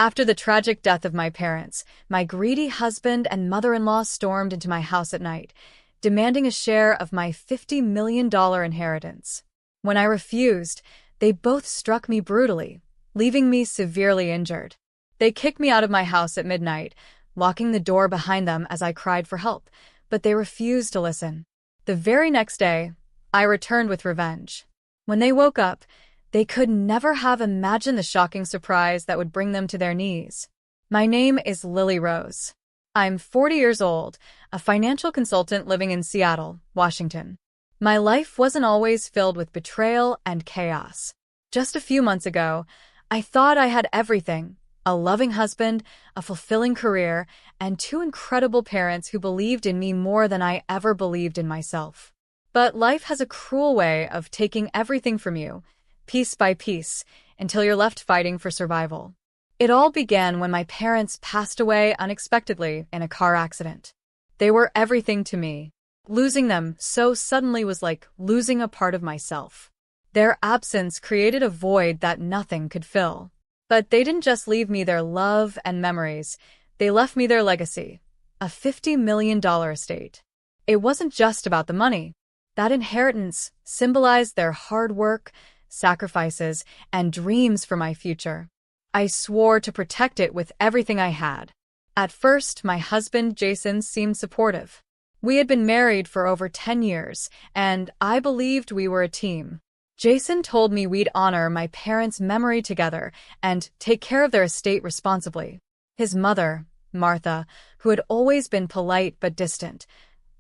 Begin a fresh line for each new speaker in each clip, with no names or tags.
After the tragic death of my parents, my greedy husband and mother-in-law stormed into my house at night, demanding a share of my $50 million inheritance. When I refused, they both struck me brutally, leaving me severely injured. They kicked me out of my house at midnight, locking the door behind them as I cried for help, but they refused to listen. The very next day, I returned with revenge. When they woke up, they could never have imagined the shocking surprise that would bring them to their knees. My name is Lily Rose. I'm 40 years old, a financial consultant living in Seattle, Washington. My life wasn't always filled with betrayal and chaos. Just a few months ago, I thought I had everything: a loving husband, a fulfilling career, and two incredible parents who believed in me more than I ever believed in myself. But life has a cruel way of taking everything from you, piece by piece, until you're left fighting for survival. It all began when my parents passed away unexpectedly in a car accident. They were everything to me. Losing them so suddenly was like losing a part of myself. Their absence created a void that nothing could fill. But they didn't just leave me their love and memories, they left me their legacy, a $50 million estate. It wasn't just about the money. That inheritance symbolized their hard work, sacrifices, and dreams for my future. I swore to protect it with everything I had. At first, my husband, Jason, seemed supportive. We had been married for over 10 years, and I believed we were a team. Jason told me we'd honor my parents' memory together and take care of their estate responsibly. His mother, Martha, who had always been polite but distant,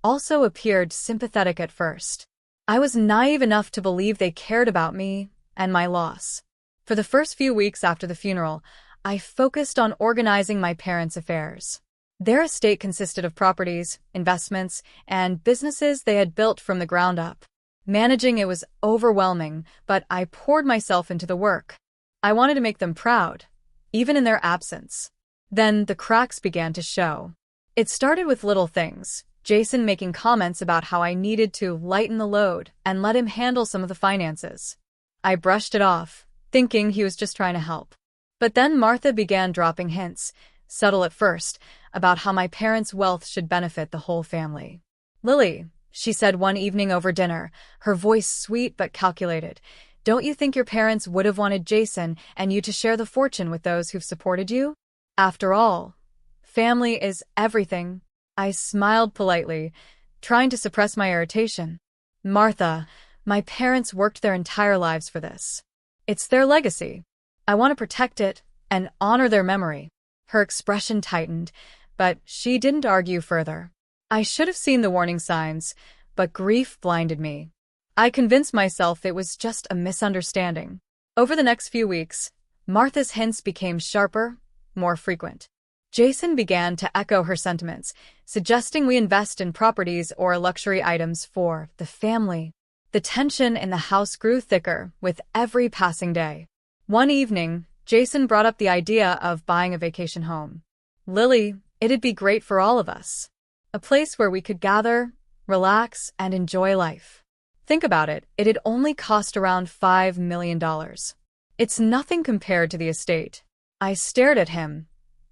also appeared sympathetic at first. I was naive enough to believe they cared about me and my loss. For the first few weeks after the funeral, I focused on organizing my parents' affairs. Their estate consisted of properties, investments, and businesses they had built from the ground up. Managing it was overwhelming, but I poured myself into the work. I wanted to make them proud, even in their absence. Then the cracks began to show. It started with little things: Jason making comments about how I needed to lighten the load and let him handle some of the finances. I brushed it off, thinking he was just trying to help. But then Martha began dropping hints, subtle at first, about how my parents' wealth should benefit the whole family. "Lily," she said one evening over dinner, her voice sweet but calculated, "don't you think your parents would have wanted Jason and you to share the fortune with those who've supported you? After all, family is everything." I smiled politely, trying to suppress my irritation. "Martha, my parents worked their entire lives for this. It's their legacy. I want to protect it and honor their memory." Her expression tightened, but she didn't argue further. I should have seen the warning signs, but grief blinded me. I convinced myself it was just a misunderstanding. Over the next few weeks, Martha's hints became sharper, more frequent. Jason began to echo her sentiments, suggesting we invest in properties or luxury items for the family. The tension in the house grew thicker with every passing day. One evening, Jason brought up the idea of buying a vacation home. "Lily, it'd be great for all of us. A place where we could gather, relax, and enjoy life. Think about it, it'd only cost around $5 million. It's nothing compared to the estate." I stared at him,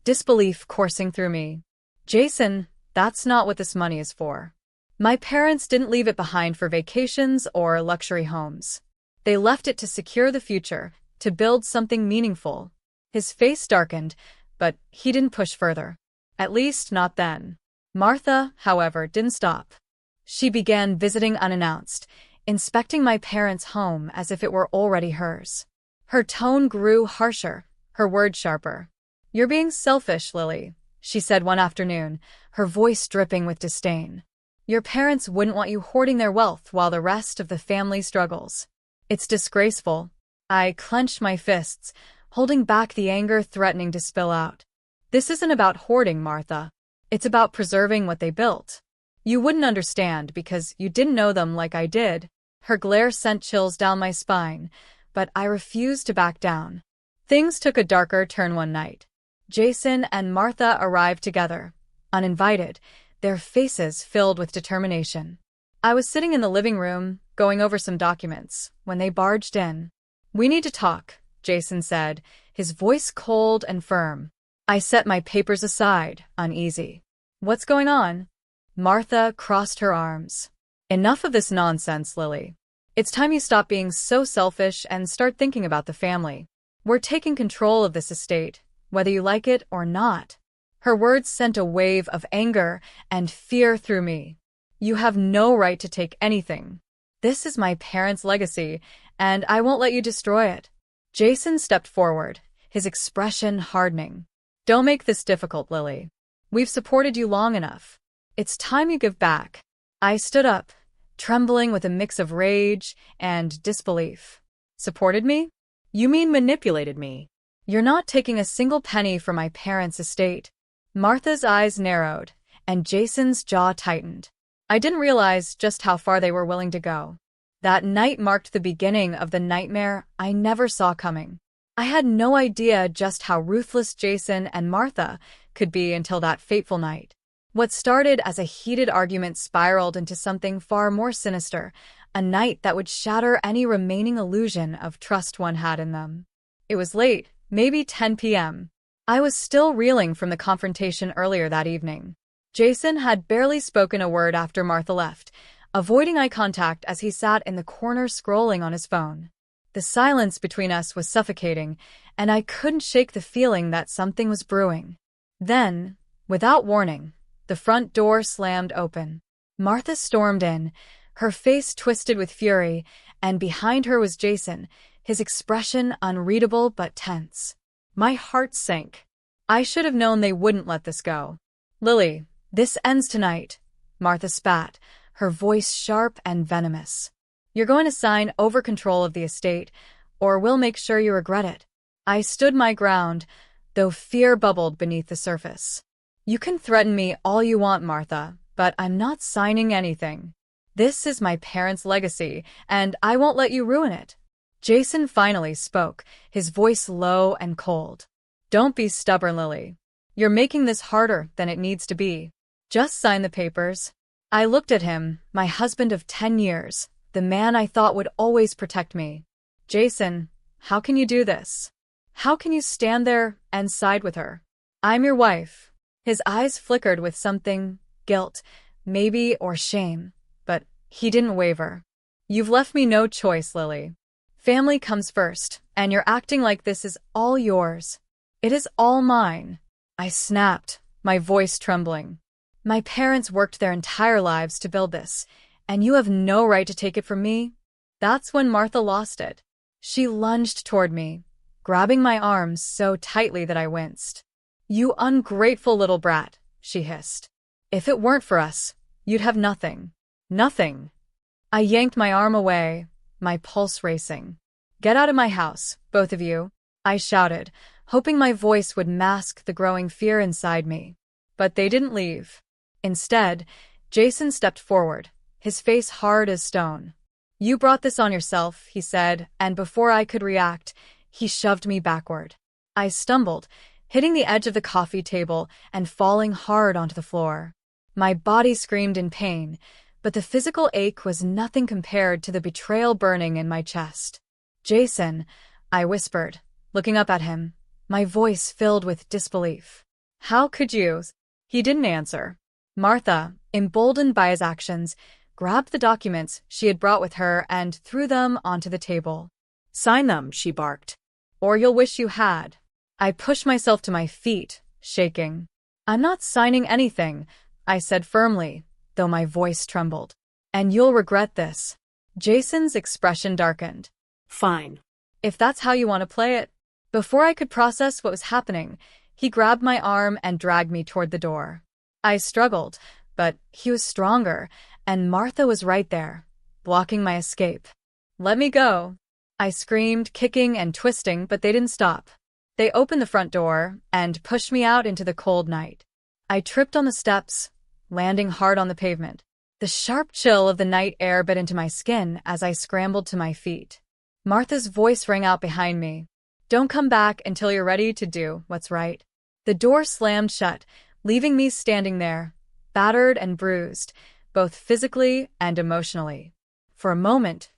disbelief coursing through me. "Jason, that's not what this money is for. My parents didn't leave it behind for vacations or luxury homes. They left it to secure the future, to build something meaningful." His face darkened, but he didn't push further. At least not then. Martha, however, didn't stop. She began visiting unannounced, inspecting my parents' home as if it were already hers. Her tone grew harsher, her words sharper. "You're being selfish, Lily," she said one afternoon, her voice dripping with disdain. "Your parents wouldn't want you hoarding their wealth while the rest of the family struggles. It's disgraceful." I clenched my fists, holding back the anger threatening to spill out. "This isn't about hoarding, Martha. It's about preserving what they built. You wouldn't understand because you didn't know them like I did." Her glare sent chills down my spine, but I refused to back down. Things took a darker turn one night. Jason and Martha arrived together, uninvited, their faces filled with determination. I was sitting in the living room, going over some documents, when they barged in. "We need to talk," Jason said, his voice cold and firm. I set my papers aside, uneasy. What's going on? Martha crossed her arms. Enough of this nonsense, Lily. It's time you stop being so selfish and start thinking about the family. We're taking control of this estate, whether you like it or not. Her words sent a wave of anger and fear through me. You have no right to take anything. This is my parents' legacy, and I won't let you destroy it. Jason stepped forward, his expression hardening. Don't make this difficult, Lily. We've supported you long enough. It's time you give back. I stood up, trembling with a mix of rage and disbelief. Supported me? You mean manipulated me? You're not taking a single penny from my parents' estate. Martha's eyes narrowed, and Jason's jaw tightened. I didn't realize just how far they were willing to go. That night marked the beginning of the nightmare I never saw coming. I had no idea just how ruthless Jason and Martha could be until that fateful night. What started as a heated argument spiraled into something far more sinister, a night that would shatter any remaining illusion of trust one had in them. It was late, maybe 10 p.m. I was still reeling from the confrontation earlier that evening. Jason had barely spoken a word after Martha left, avoiding eye contact as he sat in the corner scrolling on his phone. The silence between us was suffocating, and I couldn't shake the feeling that something was brewing. Then, without warning, the front door slammed open. Martha stormed in, her face twisted with fury, and behind her was Jason, his expression unreadable but tense. My heart sank. I should have known they wouldn't let this go. Lily, this ends tonight, Martha spat, her voice sharp and venomous. You're going to sign over control of the estate, or we'll make sure you regret it. I stood my ground, though fear bubbled beneath the surface. You can threaten me all you want, Martha, but I'm not signing anything. This is my parents' legacy, and I won't let you ruin it. Jason finally spoke, his voice low and cold. Don't be stubborn, Lily. You're making this harder than it needs to be. Just sign the papers. I looked at him, my husband of 10 years, the man I thought would always protect me. Jason, how can you do this? How can you stand there and side with her? I'm your wife. His eyes flickered with something, guilt, maybe, or shame, but he didn't waver. You've left me no choice, Lily. Family comes first, and you're acting like this is all yours. It is all mine. I snapped, my voice trembling. My parents worked their entire lives to build this, and you have no right to take it from me. That's when Martha lost it. She lunged toward me, grabbing my arms so tightly that I winced. You ungrateful little brat, she hissed. If it weren't for us, you'd have nothing. Nothing. I yanked my arm away, my pulse racing. Get out of my house, both of you, I shouted, hoping my voice would mask the growing fear inside me. But they didn't leave. Instead, Jason stepped forward, his face hard as stone. You brought this on yourself, he said, and before I could react, he shoved me backward. I stumbled, hitting the edge of the coffee table and falling hard onto the floor. My body screamed in pain, but the physical ache was nothing compared to the betrayal burning in my chest. Jason, I whispered, looking up at him, my voice filled with disbelief. How could you? He didn't answer. Martha, emboldened by his actions, grabbed the documents she had brought with her and threw them onto the table. Sign them, she barked. Or you'll wish you had. I pushed myself to my feet, shaking. I'm not signing anything, I said firmly, though my voice trembled. And you'll regret this. Jason's expression darkened.
Fine.
If that's how you want to play it. Before I could process what was happening, he grabbed my arm and dragged me toward the door. I struggled, but he was stronger, and Martha was right there, blocking my escape. Let me go. I screamed, kicking and twisting, but they didn't stop. They opened the front door and pushed me out into the cold night. I tripped on the steps, landing hard on the pavement. The sharp chill of the night air bit into my skin as I scrambled to my feet. Martha's voice rang out behind me. Don't come back until you're ready to do what's right. The door slammed shut, leaving me standing there, battered and bruised, both physically and emotionally. For a moment,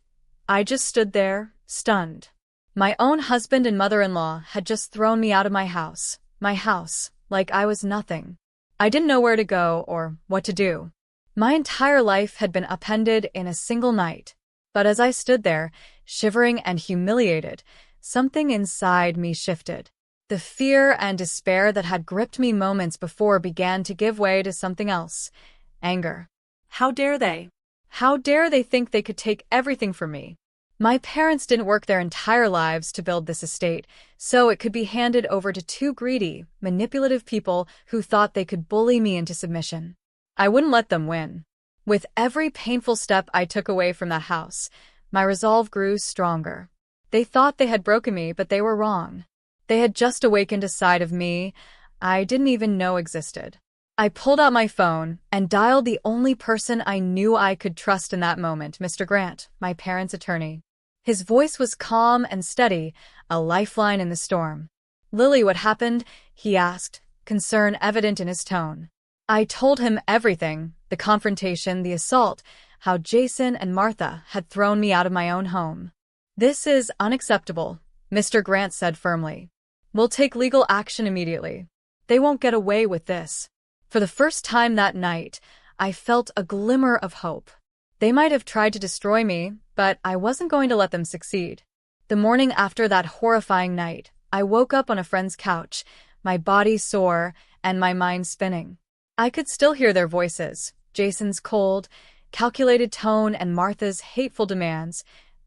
I just stood there, stunned. My own husband and mother-in-law had just thrown me out of my house, like I was nothing. I didn't know where to go or what to do. My entire life had been upended in a single night. But as I stood there, shivering and humiliated, something inside me shifted. The fear and despair that had gripped me moments before began to give way to something else. Anger. How dare they? How dare they think they could take everything from me? My parents didn't work their entire lives to build this estate, so it could be handed over to two greedy, manipulative people who thought they could bully me into submission. I wouldn't let them win. With every painful step I took away from that house, my resolve grew stronger. They thought they had broken me, but they were wrong. They had just awakened a side of me I didn't even know existed. I pulled out my phone and dialed the only person I knew I could trust in that moment, Mr. Grant, my parents' attorney. His voice was calm and steady, a lifeline in the storm. "Lily, what happened?" he asked, concern evident in his tone. I told him everything, the confrontation, the assault, how Jason and Martha had thrown me out of my own home. "This is unacceptable," Mr. Grant said firmly. "We'll take legal action immediately. They won't get away with this." For the first time that night, I felt a glimmer of hope. They might have tried to destroy me, but I wasn't going to let them succeed. The morning after that horrifying night, I woke up on a friend's couch, my body sore and my mind spinning. I could still hear their voices, Jason's cold, calculated tone and Martha's hateful demands,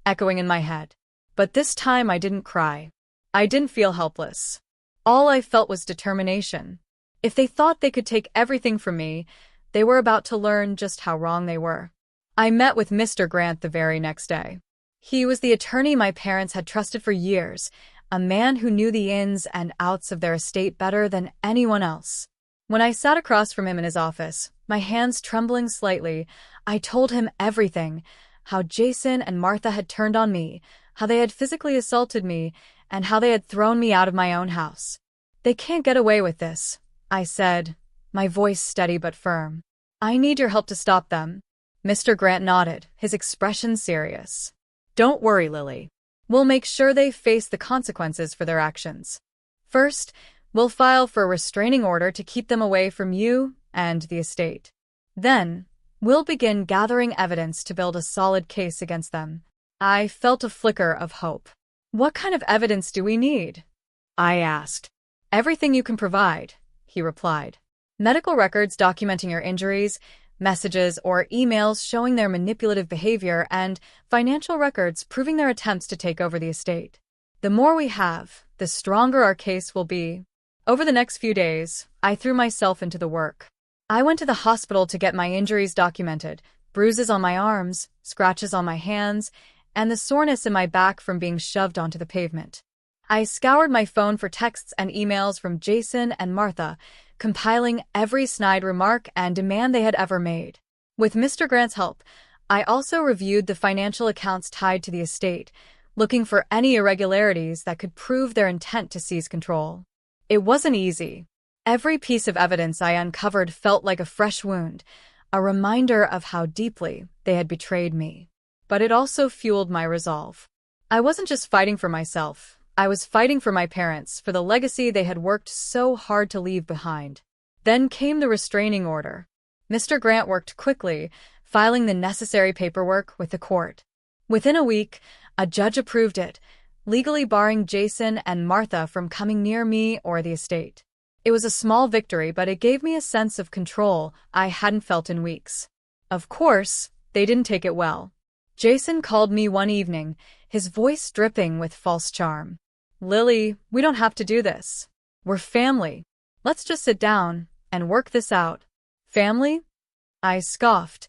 echoing in my head. But this time I didn't cry. I didn't feel helpless. All I felt was determination. If they thought they could take everything from me, they were about to learn just how wrong they were. I met with Mr. Grant the very next day. He was the attorney my parents had trusted for years, a man who knew the ins and outs of their estate better than anyone else. When I sat across from him in his office, my hands trembling slightly, I told him everything, how Jason and Martha had turned on me, how they had physically assaulted me, and how they had thrown me out of my own house. "They can't get away with this," I said, my voice steady but firm. "I need your help to stop them." Mr. Grant nodded, his expression serious. "Don't worry, Lily. We'll make sure they face the consequences for their actions. First, we'll file for a restraining order to keep them away from you and the estate. Then, we'll begin gathering evidence to build a solid case against them." I felt a flicker of hope. "What kind of evidence do we need?" I asked. "Everything you can provide," he replied. "Medical records documenting your injuries, messages or emails showing their manipulative behavior, and financial records proving their attempts to take over the estate. The more we have, the stronger our case will be." Over the next few days, I threw myself into the work. I went to the hospital to get my injuries documented, bruises on my arms, scratches on my hands, and the soreness in my back from being shoved onto the pavement. I scoured my phone for texts and emails from Jason and Martha, compiling every snide remark and demand they had ever made. With Mr. Grant's help, I also reviewed the financial accounts tied to the estate, looking for any irregularities that could prove their intent to seize control. It wasn't easy. Every piece of evidence I uncovered felt like a fresh wound, a reminder of how deeply they had betrayed me. But it also fueled my resolve. I wasn't just fighting for myself. I was fighting for my parents, for the legacy they had worked so hard to leave behind. Then came the restraining order. Mr. Grant worked quickly, filing the necessary paperwork with the court. Within a week, a judge approved it, legally barring Jason and Martha from coming near me or the estate. It was a small victory, but it gave me a sense of control I hadn't felt in weeks. Of course, they didn't take it well. Jason called me one evening, his voice dripping with false charm. "Lily, we don't have to do this. We're family. Let's just sit down and work this out." "Family?" I scoffed,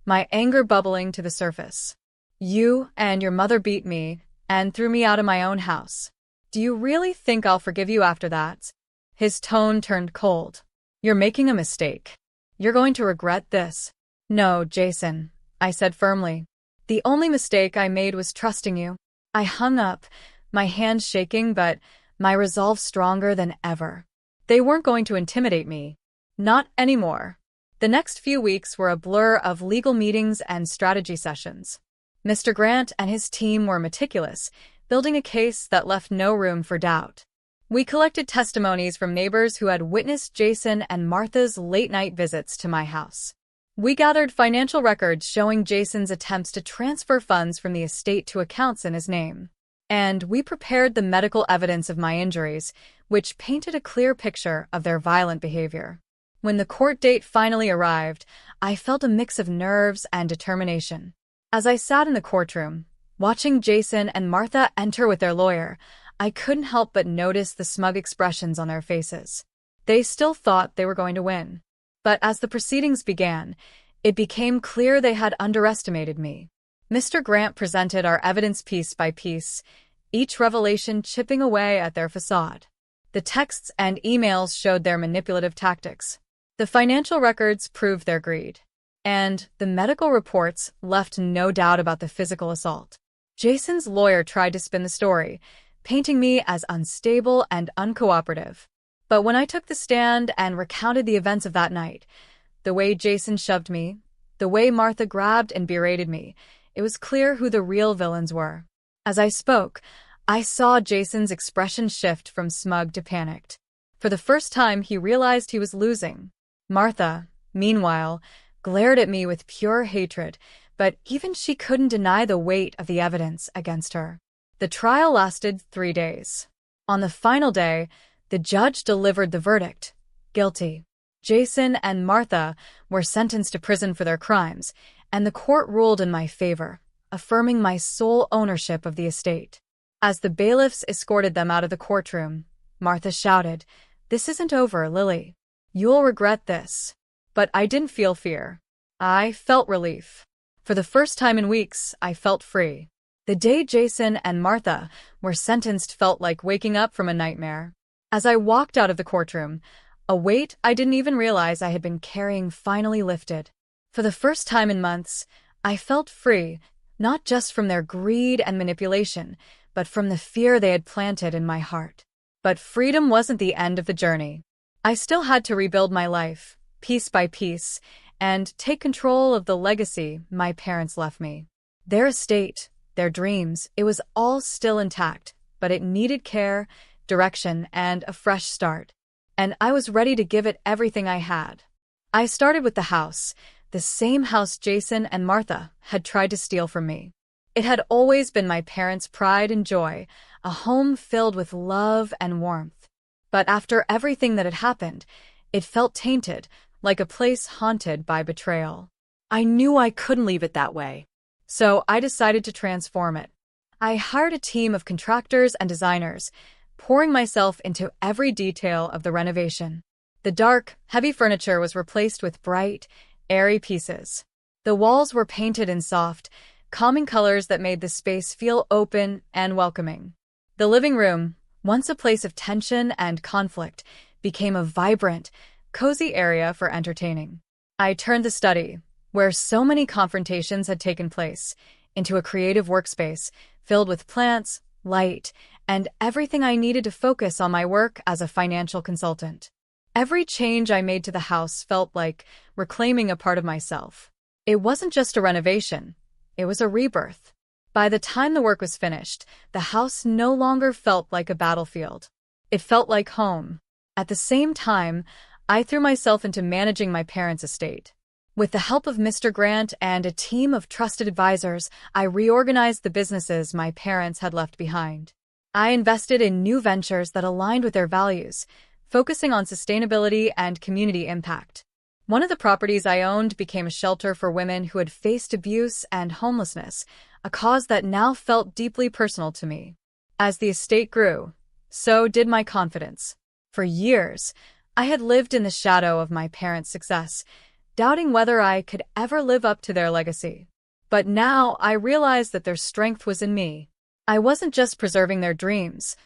my anger bubbling to the surface. "You and your mother beat me and threw me out of my own house. Do you really think I'll forgive you after that?" His tone turned cold. "You're making a mistake. You're going to regret this." "No, Jason," I said firmly. "The only mistake I made was trusting you." I hung up, my hands shaking, but my resolve stronger than ever. They weren't going to intimidate me. Not anymore. The next few weeks were a blur of legal meetings and strategy sessions. Mr. Grant and his team were meticulous, building a case that left no room for doubt. We collected testimonies from neighbors who had witnessed Jason and Martha's late-night visits to my house. We gathered financial records showing Jason's attempts to transfer funds from the estate to accounts in his name. And we prepared the medical evidence of my injuries, which painted a clear picture of their violent behavior. When the court date finally arrived, I felt a mix of nerves and determination. As I sat in the courtroom, watching Jason and Martha enter with their lawyer, I couldn't help but notice the smug expressions on their faces. They still thought they were going to win. But as the proceedings began, it became clear they had underestimated me. Mr. Grant presented our evidence piece by piece, each revelation chipping away at their facade. The texts and emails showed their manipulative tactics. The financial records proved their greed. And the medical reports left no doubt about the physical assault. Jason's lawyer tried to spin the story, painting me as unstable and uncooperative. But when I took the stand and recounted the events of that night, the way Jason shoved me, the way Martha grabbed and berated me, it was clear who the real villains were. As I spoke, I saw Jason's expression shift from smug to panicked. For the first time, he realized he was losing. Martha, meanwhile, glared at me with pure hatred, but even she couldn't deny the weight of the evidence against her. The trial lasted 3 days. On the final day, the judge delivered the verdict: guilty. Jason and Martha were sentenced to prison for their crimes, and the court ruled in my favor, affirming my sole ownership of the estate. As the bailiffs escorted them out of the courtroom, Martha shouted, "This isn't over, Lily. You'll regret this." But I didn't feel fear. I felt relief. For the first time in weeks, I felt free. The day Jason and Martha were sentenced felt like waking up from a nightmare. As I walked out of the courtroom, a weight I didn't even realize I had been carrying finally lifted. For the first time in months, I felt free, not just from their greed and manipulation, but from the fear they had planted in my heart. But freedom wasn't the end of the journey. I still had to rebuild my life, piece by piece, and take control of the legacy my parents left me. Their estate, their dreams, it was all still intact, but it needed care, direction, and a fresh start. And I was ready to give it everything I had. I started with the house, the same house Jason and Martha had tried to steal from me. It had always been my parents' pride and joy, a home filled with love and warmth. But after everything that had happened, it felt tainted, like a place haunted by betrayal. I knew I couldn't leave it that way. So I decided to transform it. I hired a team of contractors and designers, pouring myself into every detail of the renovation. The dark, heavy furniture was replaced with bright, airy pieces. The walls were painted in soft, calming colors that made the space feel open and welcoming. The living room, once a place of tension and conflict, became a vibrant, cozy area for entertaining. I turned the study, where so many confrontations had taken place, into a creative workspace filled with plants, light, and everything I needed to focus on my work as a financial consultant. Every change I made to the house felt like reclaiming a part of myself. It wasn't just a renovation, it was a rebirth. By the time the work was finished, the house no longer felt like a battlefield. It felt like home. At the same time, I threw myself into managing my parents' estate. With the help of Mr. Grant and a team of trusted advisors, I reorganized the businesses my parents had left behind. I invested in new ventures that aligned with their values, focusing on sustainability and community impact. One of the properties I owned became a shelter for women who had faced abuse and homelessness, a cause that now felt deeply personal to me. As the estate grew, so did my confidence. For years, I had lived in the shadow of my parents' success, doubting whether I could ever live up to their legacy. But now I realized that their strength was in me. I wasn't just preserving their dreams,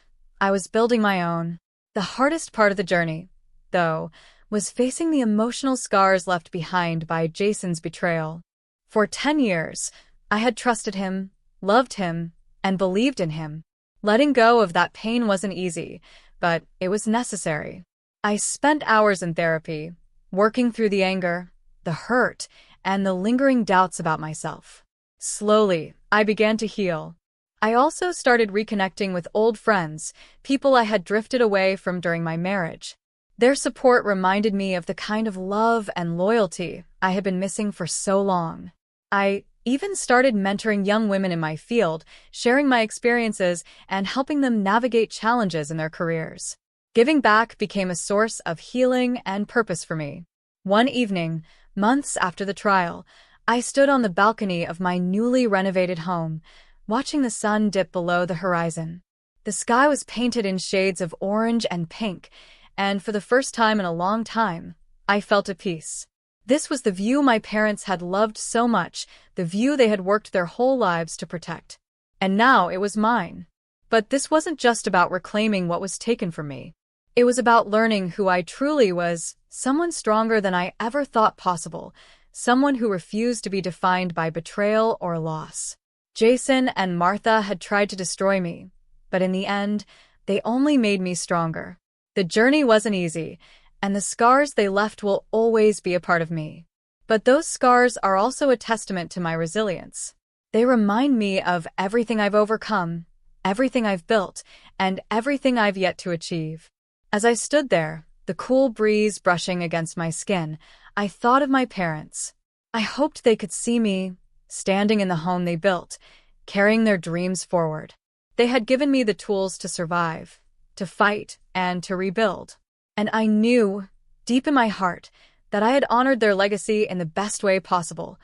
I was building my own. The hardest part of the journey, though, was facing the emotional scars left behind by Jason's betrayal. For 10 years, I had trusted him, loved him, and believed in him. Letting go of that pain wasn't easy, but it was necessary. I spent hours in therapy, working through the anger, the hurt, and the lingering doubts about myself. Slowly, I began to heal. I also started reconnecting with old friends, people I had drifted away from during my marriage. Their support reminded me of the kind of love and loyalty I had been missing for so long. I even started mentoring young women in my field, sharing my experiences and helping them navigate challenges in their careers. Giving back became a source of healing and purpose for me. One evening, months after the trial, I stood on the balcony of my newly renovated home, watching the sun dip below the horizon. The sky was painted in shades of orange and pink, and for the first time in a long time, I felt at peace. This was the view my parents had loved so much, the view they had worked their whole lives to protect. And now it was mine. But this wasn't just about reclaiming what was taken from me. It was about learning who I truly was, someone stronger than I ever thought possible, someone who refused to be defined by betrayal or loss. Jason and Martha had tried to destroy me, but in the end, they only made me stronger. The journey wasn't easy, and the scars they left will always be a part of me. But those scars are also a testament to my resilience. They remind me of everything I've overcome, everything I've built, and everything I've yet to achieve. As I stood there, the cool breeze brushing against my skin, I thought of my parents. I hoped they could see me, standing in the home they built, carrying their dreams forward. They had given me the tools to survive, to fight, and to rebuild. And I knew, deep in my heart, that I had honored their legacy in the best way possible,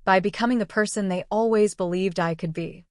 by becoming the person they always believed I could be.